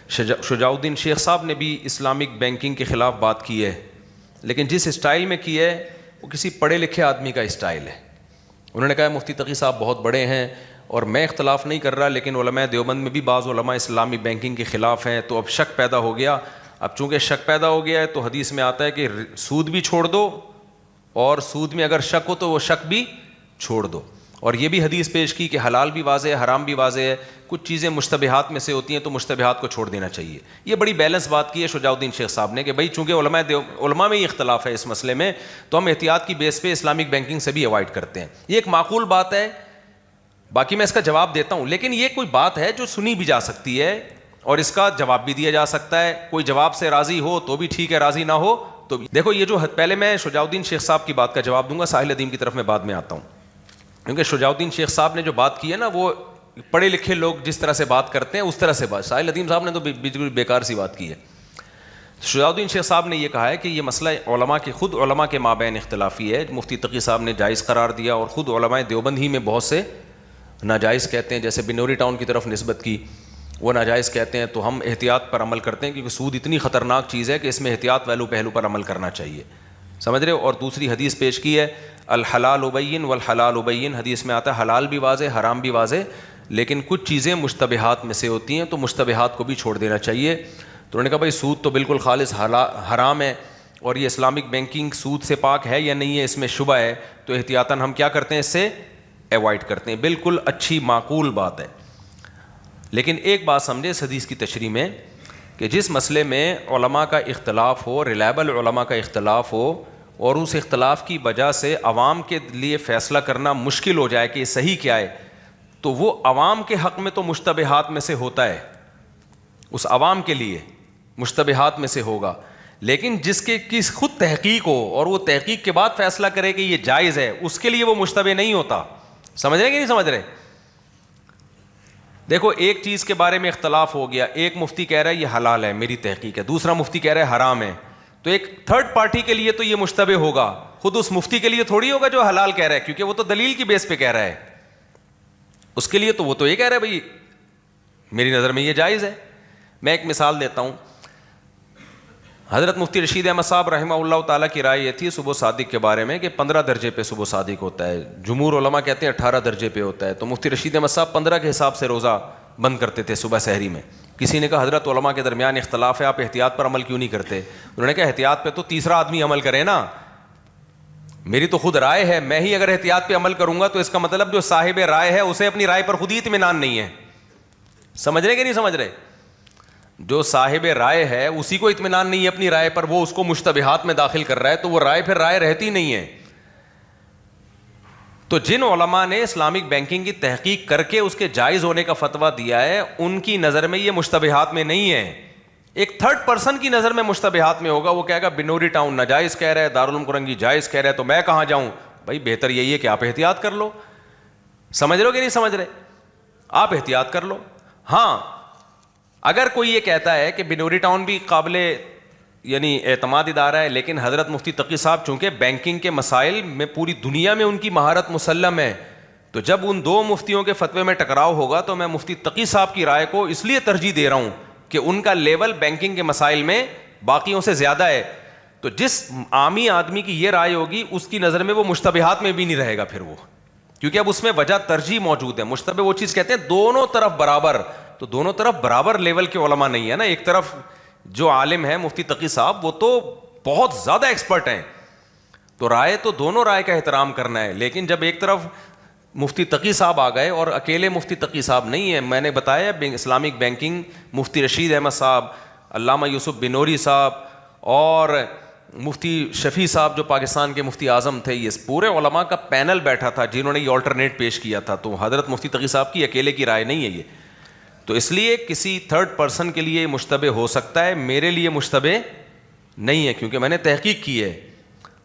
شجاع الدین شیخ صاحب نے بھی اسلامک بینکنگ کے خلاف بات کی ہے، لیکن جس اسٹائل میں کی ہے وہ کسی پڑھے لکھے آدمی کا اسٹائل ہے۔ انہوں نے کہا مفتی تقی صاحب بہت بڑے ہیں اور میں اختلاف نہیں کر رہا، لیکن علماء دیوبند میں بھی بعض علماء اسلامی بینکنگ کے خلاف ہیں، تو اب شک پیدا ہو گیا۔ اب چونکہ شک پیدا ہو گیا ہے تو حدیث میں آتا ہے کہ سود بھی چھوڑ دو، اور سود میں اگر شک ہو تو وہ شک بھی چھوڑ دو۔ اور یہ بھی حدیث پیش کی کہ حلال بھی واضح ہے، حرام بھی واضح ہے، کچھ چیزیں مشتبہات میں سے ہوتی ہیں تو مشتبہات کو چھوڑ دینا چاہیے۔ یہ بڑی بیلنس بات کی ہے شجاع الدین شیخ صاحب نے کہ بھائی چونکہ علماء میں ہی اختلاف ہے اس مسئلے میں، تو ہم احتیاط کی بیس پہ اسلامک بینکنگ سے بھی اوائڈ کرتے ہیں۔ یہ ایک معقول بات ہے، باقی میں اس کا جواب دیتا ہوں، لیکن یہ کوئی بات ہے جو سنی بھی جا سکتی ہے اور اس کا جواب بھی دیا جا سکتا ہے۔ کوئی جواب سے راضی ہو تو بھی ٹھیک ہے، راضی نہ ہو تو بھی۔ دیکھو یہ جو پہلے میں شجاع الدین شیخ صاحب کی بات کا جواب دوں گا، ساحل ادیم کی طرف میں بعد میں آتا ہوں، کیونکہ شجاع الدین شیخ صاحب نے جو بات کی ہے نا، وہ پڑھے لکھے لوگ جس طرح سے بات کرتے ہیں اس طرح سے بات، ساحل ادیم صاحب نے تو بالکل بیکار سی بات کی ہے۔ شجاع الدین شیخ صاحب نے یہ کہا ہے کہ یہ مسئلہ خود علماء کے مابین اختلافی ہے۔ مفتی تقی صاحب نے جائز قرار دیا اور خود علماء دیوبند ہی میں بہت سے ناجائز کہتے ہیں، جیسے بنوری ٹاؤن کی طرف نسبت کی، وہ ناجائز کہتے ہیں۔ تو ہم احتیاط پر عمل کرتے ہیں کیونکہ سود اتنی خطرناک چیز ہے کہ اس میں احتیاط پہلو پر عمل کرنا چاہیے، سمجھ رہے ہو۔ اور دوسری حدیث پیش کی ہے الحلال بین والحلال بین، حدیث میں آتا ہے حلال بھی واضح حرام بھی واضح، لیکن کچھ چیزیں مشتبہات میں سے ہوتی ہیں تو مشتبہات کو بھی چھوڑ دینا چاہیے۔ تو انہوں نے کہا بھائی سود تو بالکل خالص حرام ہے، اور یہ اسلامک بینکنگ سود سے پاک ہے یا نہیں ہے اس میں شبہ ہے، تو احتیاطاً ہم کیا کرتے ہیں، اس سے ایوائڈ کرتے ہیں۔ بالکل اچھی معقول بات ہے، لیکن ایک بات سمجھے اس حدیث کی تشریح میں کہ جس مسئلے میں علماء کا اختلاف ہو، ریلائبل علماء کا اختلاف ہو، اور اس اختلاف کی وجہ سے عوام کے لیے فیصلہ کرنا مشکل ہو جائے کہ یہ صحیح کیا ہے، تو وہ عوام کے حق میں تو مشتبہات میں سے ہوتا ہے، اس عوام کے لیے مشتبہات میں سے ہوگا، لیکن جس کے کس خود تحقیق ہو اور وہ تحقیق کے بعد فیصلہ کرے کہ یہ جائز ہے، اس کے لیے وہ مشتبہ نہیں ہوتا۔ سمجھ رہے کہ نہیں سمجھ رہے؟ دیکھو ایک چیز کے بارے میں اختلاف ہو گیا، ایک مفتی کہہ رہا ہے یہ حلال ہے، میری تحقیق ہے، دوسرا مفتی کہہ رہا ہے حرام ہے، تو ایک تھرڈ پارٹی کے لیے تو یہ مشتبہ ہوگا، خود اس مفتی کے لیے تھوڑی ہوگا جو حلال کہہ رہا ہے، کیونکہ وہ تو دلیل کی بیس پہ کہہ رہا ہے، اس کے لیے تو وہ تو یہ کہہ رہا ہے بھائی میری نظر میں یہ جائز ہے۔ میں ایک مثال دیتا ہوں، حضرت مفتی رشید احمد صاحب رحمہ اللہ تعالیٰ کی رائے یہ تھی صبح صادق کے بارے میں کہ 15 درجے پہ صبح صادق ہوتا ہے، جمہور علماء کہتے ہیں 18 درجے پہ ہوتا ہے، تو مفتی رشید احمد صاحب 15 کے حساب سے روزہ بند کرتے تھے صبح سحری میں۔ کسی نے کہا حضرت علماء کے درمیان اختلاف ہے، آپ احتیاط پر عمل کیوں نہیں کرتے؟ انہوں نے کہا احتیاط پہ تو تیسرا آدمی عمل کرے نا، میری تو خود رائے ہے، میں ہی اگر احتیاط پہ عمل کروں گا تو اس کا مطلب جو صاحب رائے ہے اسے اپنی رائے پر خود ہی اطمینان نہیں ہے۔ سمجھ رہے کہ نہیں سمجھ رہے؟ جو صاحب رائے ہے اسی کو اطمینان نہیں ہے اپنی رائے پر، وہ اس کو مشتبہات میں داخل کر رہا ہے، تو وہ رائے پھر رائے رہتی نہیں ہے۔ تو جن علماء نے اسلامک بینکنگ کی تحقیق کر کے اس کے جائز ہونے کا فتویٰ دیا ہے، ان کی نظر میں یہ مشتبہات میں نہیں ہے، ایک تھرڈ پرسن کی نظر میں مشتبہات میں ہوگا۔ وہ کہے گا بنوری ٹاؤن ناجائز کہہ رہا ہے، دارالعلوم کرنگی جائز کہہ رہا ہے، تو میں کہاں جاؤں؟ بھائی بہتر یہی ہے کہ آپ احتیاط کر لو۔ سمجھ رہے ہو کہ نہیں سمجھ رہے؟ آپ احتیاط کر لو۔ ہاں اگر کوئی یہ کہتا ہے کہ بنوری ٹاؤن بھی قابل یعنی اعتماد ادارہ ہے، لیکن حضرت مفتی تقی صاحب چونکہ بینکنگ کے مسائل میں پوری دنیا میں ان کی مہارت مسلم ہے، تو جب ان دو مفتیوں کے فتوے میں ٹکراؤ ہوگا تو میں مفتی تقی صاحب کی رائے کو اس لیے ترجیح دے رہا ہوں کہ ان کا لیول بینکنگ کے مسائل میں باقیوں سے زیادہ ہے۔ تو جس عامی آدمی کی یہ رائے ہوگی اس کی نظر میں وہ مشتبہات میں بھی نہیں رہے گا پھر وہ، کیونکہ اب اس میں وجہ ترجیح موجود ہے۔ مشتبہ وہ چیز کہتے ہیں دونوں طرف برابر، تو دونوں طرف برابر لیول کے علماء نہیں ہے نا، ایک طرف جو عالم ہے مفتی تقی صاحب وہ تو بہت زیادہ ایکسپرٹ ہیں، تو رائے تو دونوں رائے کا احترام کرنا ہے، لیکن جب ایک طرف مفتی تقی صاحب آ گئے اور اکیلے مفتی تقی صاحب نہیں ہے، میں نے بتایا اسلامک بینکنگ مفتی رشید احمد صاحب، علامہ یوسف بنوری صاحب اور مفتی شفیع صاحب جو پاکستان کے مفتی اعظم تھے، یہ پورے علماء کا پینل بیٹھا تھا جنہوں نے یہ آلٹرنیٹ پیش کیا تھا، تو حضرت مفتی تقی صاحب کی اکیلے کی رائے نہیں ہے یہ، تو اس لیے کسی تھرڈ پرسن کے لیے مشتبہ ہو سکتا ہے، میرے لیے مشتبہ نہیں ہے کیونکہ میں نے تحقیق کی ہے۔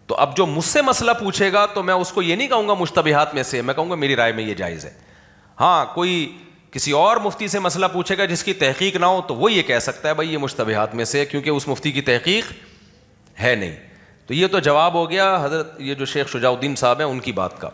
تو اب جو مجھ سے مسئلہ پوچھے گا تو میں اس کو یہ نہیں کہوں گا مشتبہات میں سے، میں کہوں گا میری رائے میں یہ جائز ہے۔ ہاں کوئی کسی اور مفتی سے مسئلہ پوچھے گا جس کی تحقیق نہ ہو تو وہ یہ کہہ سکتا ہے بھائی یہ مشتبہات میں سے، کیونکہ اس مفتی کی تحقیق ہے نہیں۔ تو یہ تو جواب ہو گیا حضرت یہ جو شیخ شجاع الدین صاحب ہیں ان کی بات کا۔